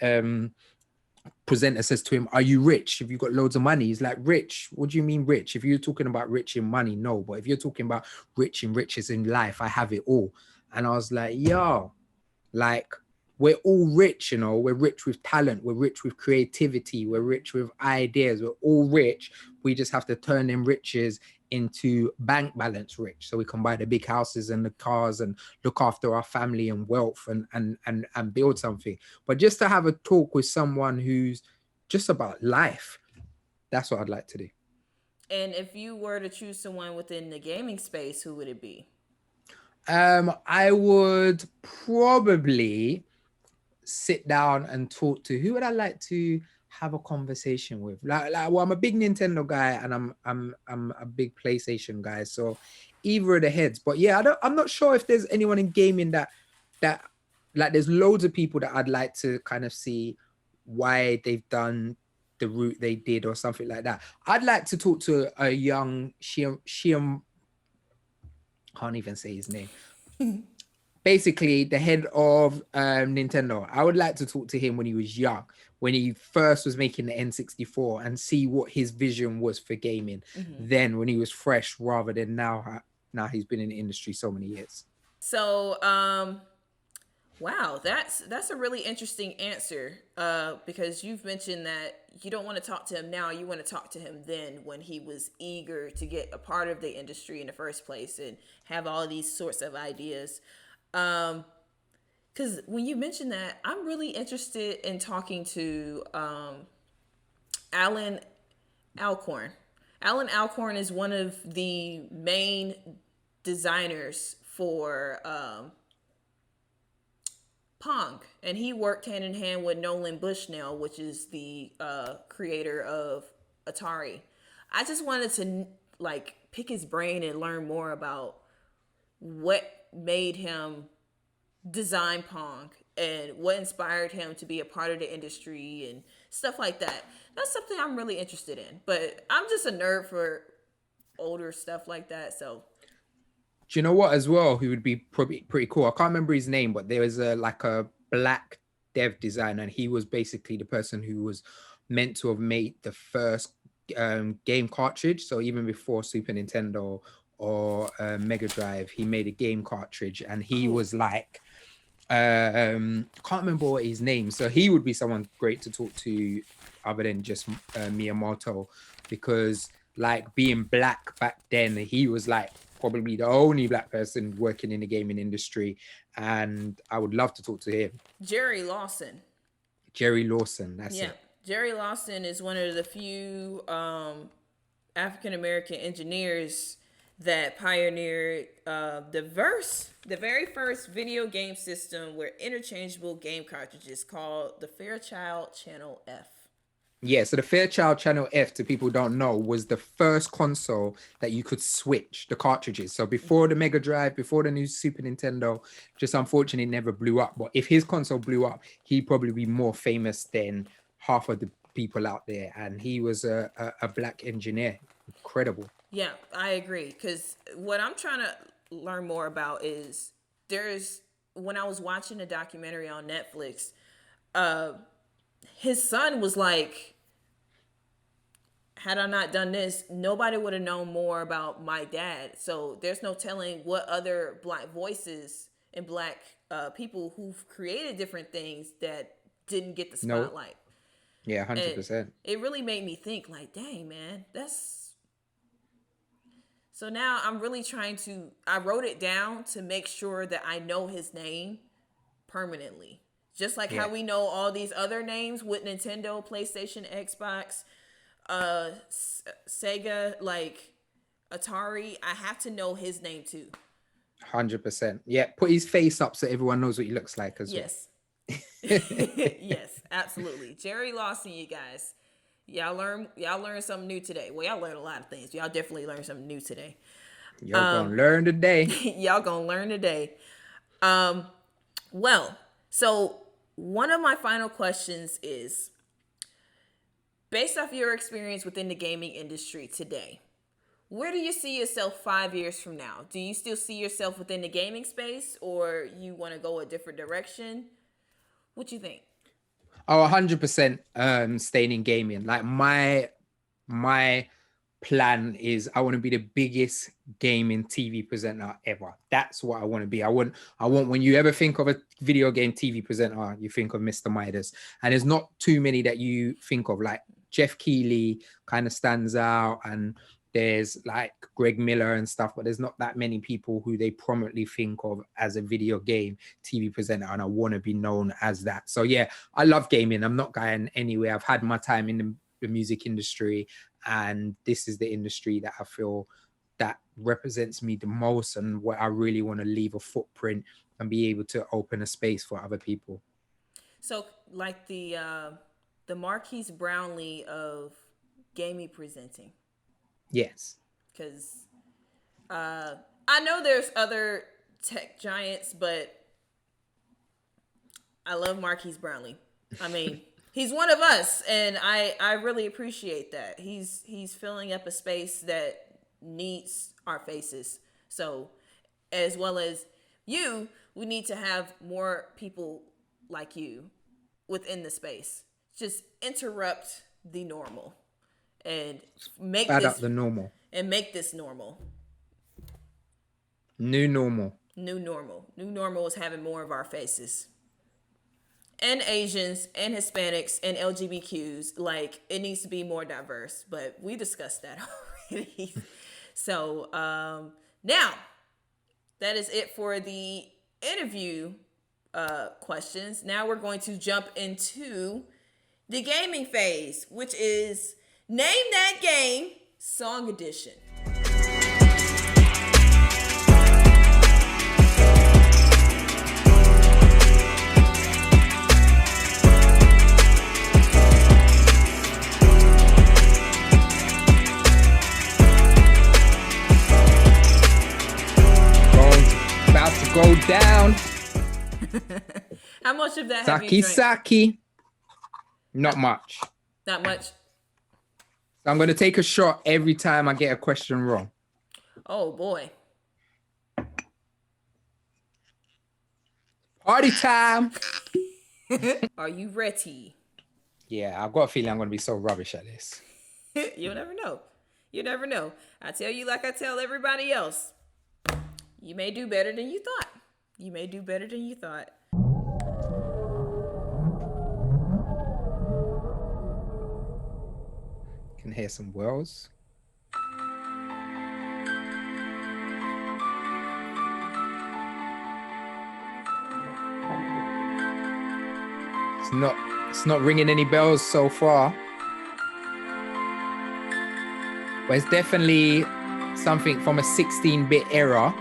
[SPEAKER 2] presenter says to him, are you rich? Have you got loads of money? He's like, rich? What do you mean rich? If you're talking about rich in money, no. But if you're talking about rich in riches in life, I have it all. And I was like, yo, like, we're all rich, you know, we're rich with talent, we're rich with creativity, we're rich with ideas, we're all rich. We just have to turn them riches into bank balance rich, so we can buy the big houses and the cars and look after our family and wealth and build something. But just to have a talk with someone who's just about life, that's what I'd like to do.
[SPEAKER 1] And if you were to choose someone within the gaming space, who would it be?
[SPEAKER 2] I would probably sit down and talk to, who would I like to have a conversation with? Well, I'm a big Nintendo guy, and I'm a big PlayStation guy, so either of the heads. But yeah, I'm not sure if there's anyone in gaming that like, there's loads of people that I'd like to kind of see why they've done the route they did or something like that. I'd like to talk to a young Shiam, can't even say his name. Basically the head of Nintendo. I would like to talk to him when he was young, when he first was making the N64, and see what his vision was for gaming then, when he was fresh, rather than now now he's been in the industry so many years.
[SPEAKER 1] So, wow, that's a really interesting answer. Because you've mentioned that you don't want to talk to him now, you want to talk to him then when he was eager to get a part of the industry in the first place and have all these sorts of ideas. Because when you mentioned that, I'm really interested in talking to Alan Alcorn. Alan Alcorn is one of the main designers for Pong, and he worked hand in hand with Nolan Bushnell, which is the creator of Atari. I just wanted to like pick his brain and learn more about what made him design Pong and what inspired him to be a part of the industry and stuff like that. That's something I'm really interested in. But I'm just a nerd for older stuff like that. So
[SPEAKER 2] Do you know what as well? Who would be probably pretty cool? I can't remember his name, but there was a black dev designer, and he was basically the person who was meant to have made the first game cartridge. So even before Super Nintendo or Mega Drive, he made a game cartridge, and he was like, I can't remember what his name. So he would be someone great to talk to, other than just Miyamoto, because like being black back then, he was like probably the only black person working in the gaming industry, and I would love to talk to him.
[SPEAKER 1] Jerry Lawson.
[SPEAKER 2] That's it.
[SPEAKER 1] Jerry Lawson is one of the few African American engineers that pioneered the very first video game system with interchangeable game cartridges called the Fairchild Channel F.
[SPEAKER 2] Yeah, so the Fairchild Channel F, to people who don't know, was the first console that you could switch the cartridges. So before the Mega Drive, before the new Super Nintendo, just unfortunately never blew up. But if his console blew up, he'd probably be more famous than half of the people out there. And he was a black engineer. Incredible.
[SPEAKER 1] Yeah, I agree. Because what I'm trying to learn more about is when I was watching a documentary on Netflix, his son was like, had I not done this, nobody would have known more about my dad. So there's no telling what other black voices and black people who've created different things that didn't get the spotlight.
[SPEAKER 2] Yeah, 100%.
[SPEAKER 1] And it really made me think like, dang, man, that's... So now I'm really I wrote it down to make sure that I know his name permanently. Just like how we know all these other names with Nintendo, PlayStation, Xbox, Sega, like Atari, I have to know his name too.
[SPEAKER 2] 100%. Yeah, put his face up so everyone knows what he looks like as
[SPEAKER 1] well. Yes, absolutely. Jerry Lawson, you guys. Y'all learn something new today. Well, y'all learned a lot of things. Y'all definitely learned something new today.
[SPEAKER 2] Y'all gonna learn today.
[SPEAKER 1] Y'all gonna learn today. Well, so one of my final questions is, based off your experience within the gaming industry today, where do you see yourself 5 years from now? Do you still see yourself within the gaming space, or you want to go a different direction? What you think?
[SPEAKER 2] Oh, 100% staying in gaming. Like my plan is I want to be the biggest gaming TV presenter ever. That's what I want to be. I want when you ever think of a video game TV presenter, you think of Mr. Midas. And there's not too many that you think of. Like Jeff Keighley kind of stands out, and there's like Greg Miller and stuff, but there's not that many people who they prominently think of as a video game TV presenter, and I want to be known as that. So yeah, I love gaming. I'm not going anywhere. I've had my time in the music industry, and this is the industry that I feel that represents me the most, and where I really want to leave a footprint and be able to open a space for other people.
[SPEAKER 1] So like the Marquise Brownlee of gaming presenting.
[SPEAKER 2] Yes.
[SPEAKER 1] Because I know there's other tech giants, but I love Marquise Brownlee. I mean, he's one of us, and I really appreciate that. He's filling up a space that needs our faces. So, as well as you, we need to have more people like you within the space. Just interrupt the normal and make
[SPEAKER 2] Bad up the normal.
[SPEAKER 1] And make this normal.
[SPEAKER 2] New normal.
[SPEAKER 1] New normal. New normal is having more of our faces. And Asians and Hispanics and LGBTQs. Like, it needs to be more diverse. But we discussed that already. So now that is it for the interview questions. Now we're going to jump into the gaming phase, which is Name That Game Song Edition.
[SPEAKER 2] About to go down.
[SPEAKER 1] How much of that have you drank?
[SPEAKER 2] Saki. Not much.
[SPEAKER 1] Not much.
[SPEAKER 2] So I'm going to take a shot every time I get a question wrong.
[SPEAKER 1] Oh, boy.
[SPEAKER 2] Party time.
[SPEAKER 1] Are you ready?
[SPEAKER 2] Yeah, I've got a feeling I'm going to be so rubbish at this.
[SPEAKER 1] You'll never know. You never know. I tell you like I tell everybody else. You may do better than you thought. You may do better than you thought.
[SPEAKER 2] Can hear some wells. It's not ringing any bells so far. But it's definitely something from a 16-bit era.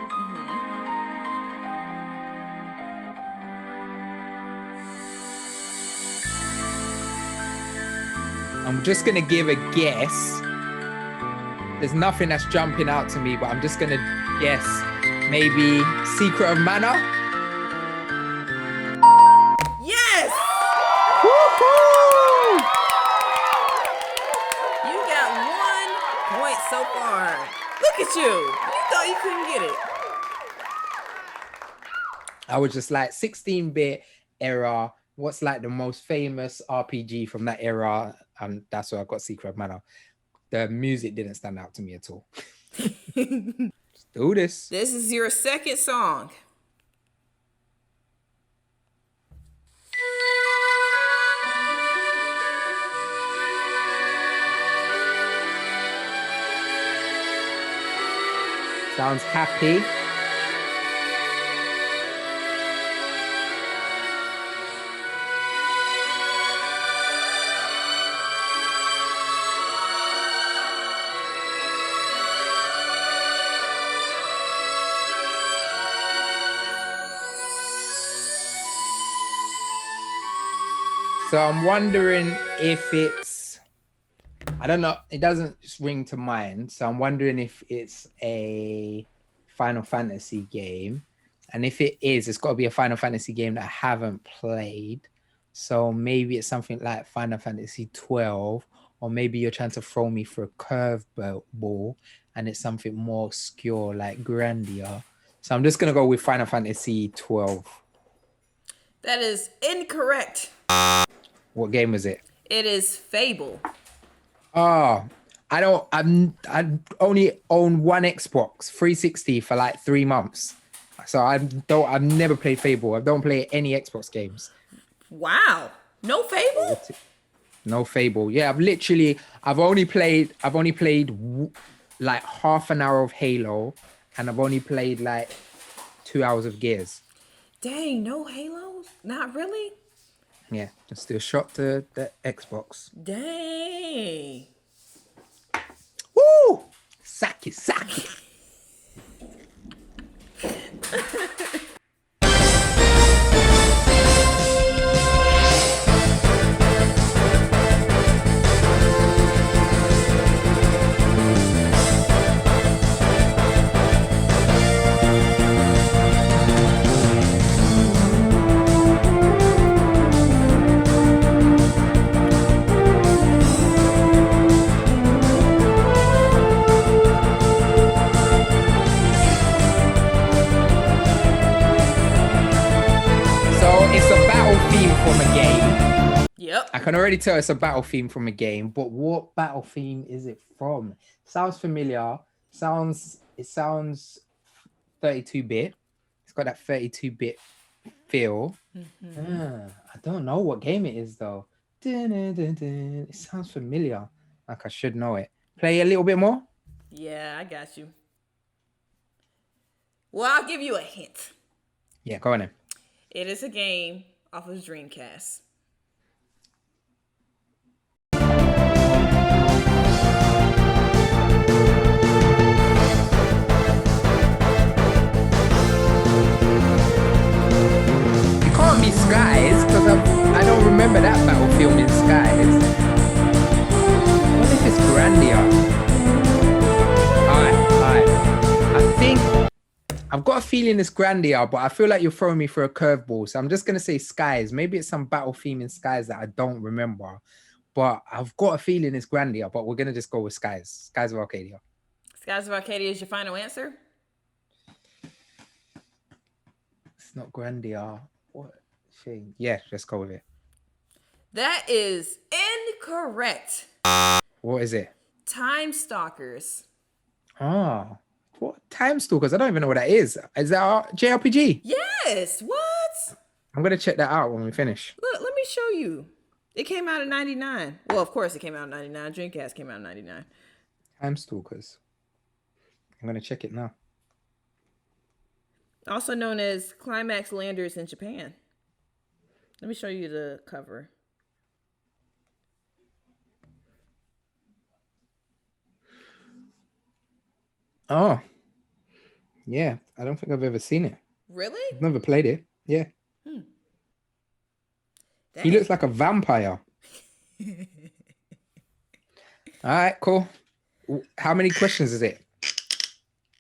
[SPEAKER 2] I'm just going to give a guess. There's nothing that's jumping out to me, but I'm just going to guess maybe Secret of Mana.
[SPEAKER 1] Yes!
[SPEAKER 2] Woo-hoo!
[SPEAKER 1] You got 1 point so far. Look at you. You thought you couldn't get it.
[SPEAKER 2] I was just like 16-bit era. What's like the most famous RPG from that era? And that's why I got Secret of Mana. The music didn't stand out to me at all. Let's do this.
[SPEAKER 1] This is your second song.
[SPEAKER 2] Sounds happy. So I'm wondering if it's, I don't know, it doesn't ring to mind. So I'm wondering if it's a Final Fantasy game. And if it is, it's got to be a Final Fantasy game that I haven't played. So maybe it's something like Final Fantasy 12, or maybe you're trying to throw me for a curveball and it's something more obscure like Grandia. So I'm just going to go with Final Fantasy 12.
[SPEAKER 1] That is incorrect.
[SPEAKER 2] What game was it?
[SPEAKER 1] It is Fable.
[SPEAKER 2] Oh, I only own one Xbox 360 for like 3 months. So I've never played Fable. I don't play any Xbox games.
[SPEAKER 1] Wow. No Fable?
[SPEAKER 2] No Fable. Yeah, I've only played like half an hour of Halo, and I've only played like 2 hours of Gears.
[SPEAKER 1] Dang, no Halo? Not really?
[SPEAKER 2] Yeah, just do a shot to the Xbox.
[SPEAKER 1] Dang.
[SPEAKER 2] Woo! Saki. I can already tell it's a battle theme from a game, but what battle theme is it from? Sounds familiar. It sounds 30 32-bit. It's got that 32-bit feel. I don't know what game it is though. It sounds familiar. Like I should know it. Play a little bit more.
[SPEAKER 1] Yeah, I got you. Well, I'll give you a hint.
[SPEAKER 2] Yeah, go on then.
[SPEAKER 1] It is a game off of Dreamcast.
[SPEAKER 2] It can't be Skies because I don't remember that Battlefield in Skies. What if it's Grandia? Alright. I think I've got a feeling it's Grandia, but I feel like you're throwing me for a curveball. So I'm just gonna say Skies. Maybe it's some battle theme in Skies that I don't remember. But I've got a feeling it's Grandia, but we're gonna just go with Skies. Skies of Arcadia.
[SPEAKER 1] Skies of Arcadia is your final answer?
[SPEAKER 2] It's not Grandia. What thing? Yeah, let's go with it.
[SPEAKER 1] That is incorrect.
[SPEAKER 2] What is it?
[SPEAKER 1] Time Stalkers.
[SPEAKER 2] Oh, what Time Stalkers? I don't even know what that is. Is that a JRPG?
[SPEAKER 1] Yes. What?
[SPEAKER 2] I'm gonna check that out when we finish.
[SPEAKER 1] Look, let me show you. It came out in 99. Well, of course it came out in 99. Dreamcast came out in 99.
[SPEAKER 2] Time Stalkers. I'm gonna check it now.
[SPEAKER 1] Also known as Climax Landers in Japan. Let me show you the cover.
[SPEAKER 2] Oh, yeah. I don't think I've ever seen it.
[SPEAKER 1] Really?
[SPEAKER 2] I've never played it. Yeah. He looks like a vampire. All right, cool. How many questions is it?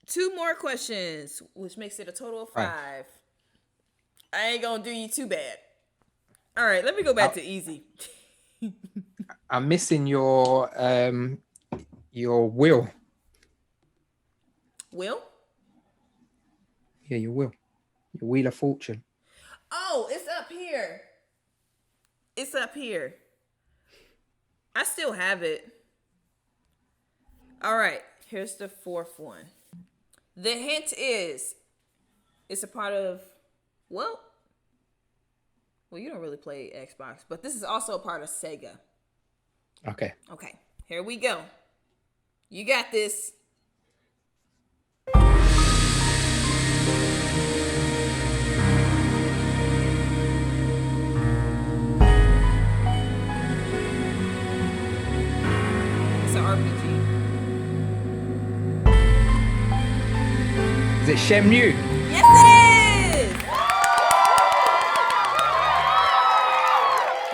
[SPEAKER 1] 2 more questions, which makes it a total of 5. I ain't gonna do you too bad. All right, let me go back to easy.
[SPEAKER 2] I'm missing your will.
[SPEAKER 1] Will?
[SPEAKER 2] Yeah, your will. Your Wheel of Fortune.
[SPEAKER 1] Oh, it's up here. It's up here. I still have it. All right, here's the 4th one. The hint is, it's a part of, well, you don't really play Xbox, but this is also a part of Sega.
[SPEAKER 2] Okay.
[SPEAKER 1] Okay, here we go. You got this. It's an RPG.
[SPEAKER 2] Is it Shenmue?
[SPEAKER 1] Yes, it is!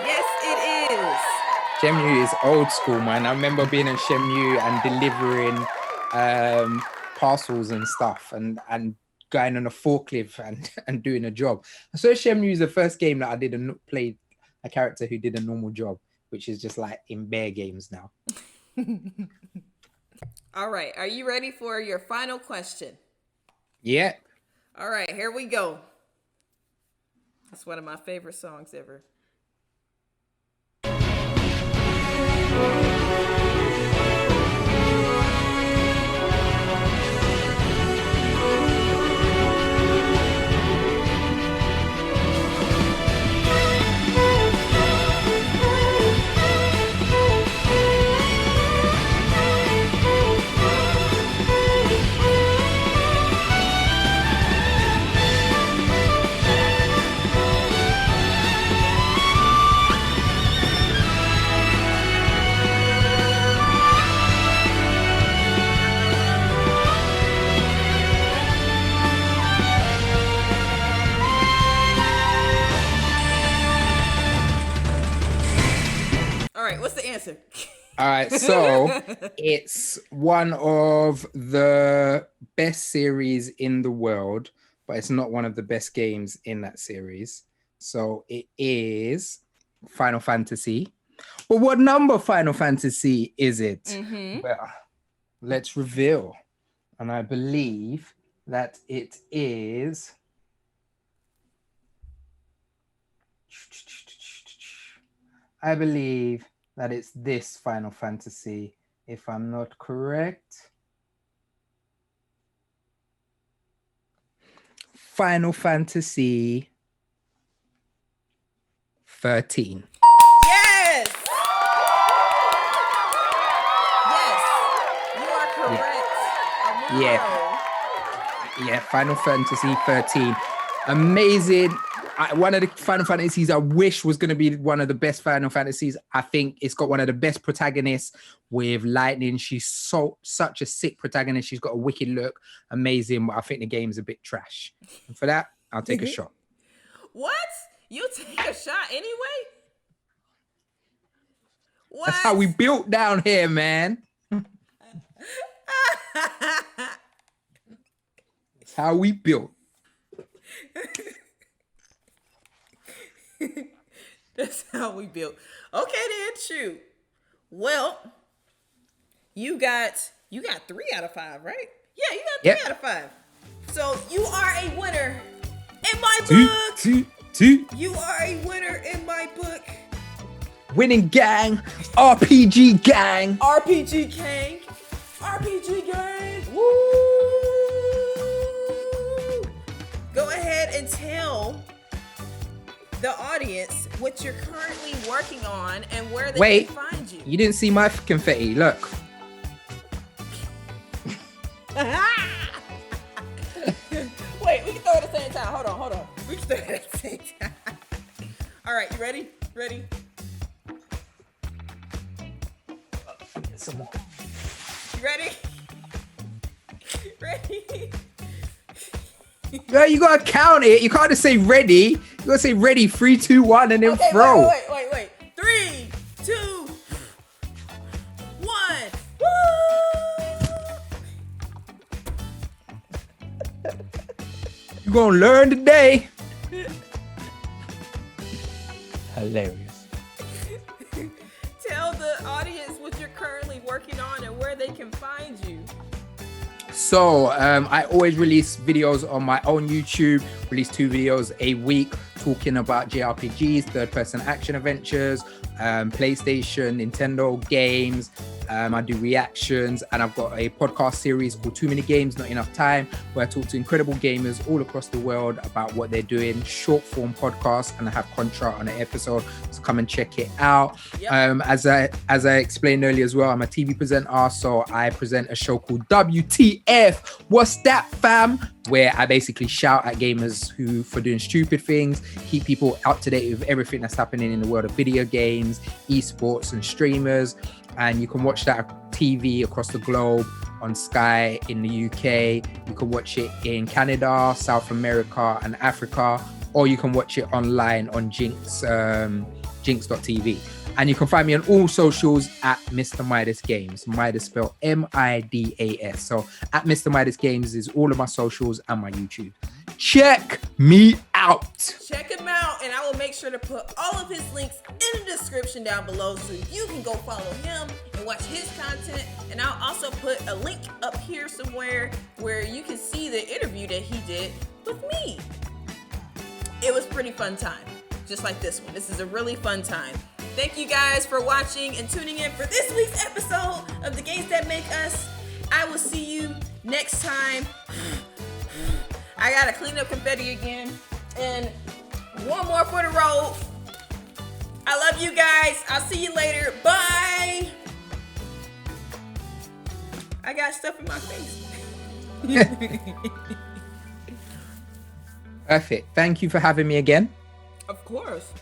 [SPEAKER 1] Yes, it is.
[SPEAKER 2] Shenmue is old school, man. I remember being in Shenmue and delivering parcels and stuff and going on a forklift and doing a job. So Shenmue is the first game that I didn't play a character who did a normal job, which is just like in bear games now.
[SPEAKER 1] All right, are you ready for your final question?
[SPEAKER 2] Yeah.
[SPEAKER 1] All right, here we go. It's one of my favorite songs ever. What's the answer?
[SPEAKER 2] All right, so it's one of the best series in the world, but it's not one of the best games in that series. So it is Final Fantasy. But what number Final Fantasy is it?
[SPEAKER 1] Mm-hmm.
[SPEAKER 2] Well, let's reveal. And I believe that it is... I believe that it's this Final Fantasy, if I'm not correct. Final Fantasy 13.
[SPEAKER 1] Yes! Yes! You are correct.
[SPEAKER 2] Yeah, Final Fantasy 13. Amazing. One of the Final Fantasies I wish was going to be one of the best Final Fantasies. I think it's got one of the best protagonists with Lightning. She's such a sick protagonist. She's got a wicked look. Amazing. But I think the game's a bit trash. And for that, I'll take a shot.
[SPEAKER 1] What? You take a shot anyway? What?
[SPEAKER 2] That's how we built down here, man. That's how we built.
[SPEAKER 1] That's how we built. Okay then, shoot. Well, you got 3 out of 5, right? Yeah, you got 3 out of 5. So you are a winner in my book. You are a winner in my book.
[SPEAKER 2] Winning gang, RPG gang.
[SPEAKER 1] RPG gang. RPG gang. Woo! Go ahead and tell the audience what you're currently working on and where they can find you.
[SPEAKER 2] You didn't see my confetti. Look.
[SPEAKER 1] Wait, we can throw it at the same time. Hold on. We can throw it at the same time. All right, you ready?
[SPEAKER 2] Some more.
[SPEAKER 1] You ready? Ready?
[SPEAKER 2] Yeah, you gotta count it. You can't just say ready. You gotta say ready. 3, 2, 1, and then throw.
[SPEAKER 1] Wait. 3, 2, 1. Woo!
[SPEAKER 2] You're gonna learn today. Hilarious.
[SPEAKER 1] Tell the audience what you're currently working on and where they can find you.
[SPEAKER 2] So I always release videos on my own YouTube, release 2 videos a week talking about JRPGs, third-person action adventures, PlayStation, Nintendo games. I do reactions, and I've got a podcast series called Too Many Games, Not Enough Time, where I talk to incredible gamers all across the world about what they're doing, short form podcasts, and I have Contra on an episode, so come and check it out. Yep. As I explained earlier as well, I'm a TV presenter, so I present a show called WTF What's That Fam, where I basically shout at gamers for doing stupid things, keep people up to date with everything that's happening in the world of video games, esports, and streamers. And you can watch that on TV across the globe, on Sky in the UK. You can watch it in Canada, South America, and Africa, or you can watch it online on Jinx.tv. And you can find me on all socials at Mr. Midas Games. Midas spelled Midas. So at Mr. Midas Games is all of my socials and my YouTube. Check me out.
[SPEAKER 1] Check him out, and I will make sure to put all of his links in the description down below so you can go follow him and watch his content. And I'll also put a link up here somewhere where you can see the interview that he did with me. It was a pretty fun time, just like this one. This is a really fun time. Thank you guys for watching and tuning in for this week's episode of The Games That Make Us. I will see you next time. I gotta clean up confetti again. And one more for the road. I love you guys. I'll see you later. Bye. I got stuff in my face.
[SPEAKER 2] Perfect. Thank you for having me again.
[SPEAKER 1] Of course.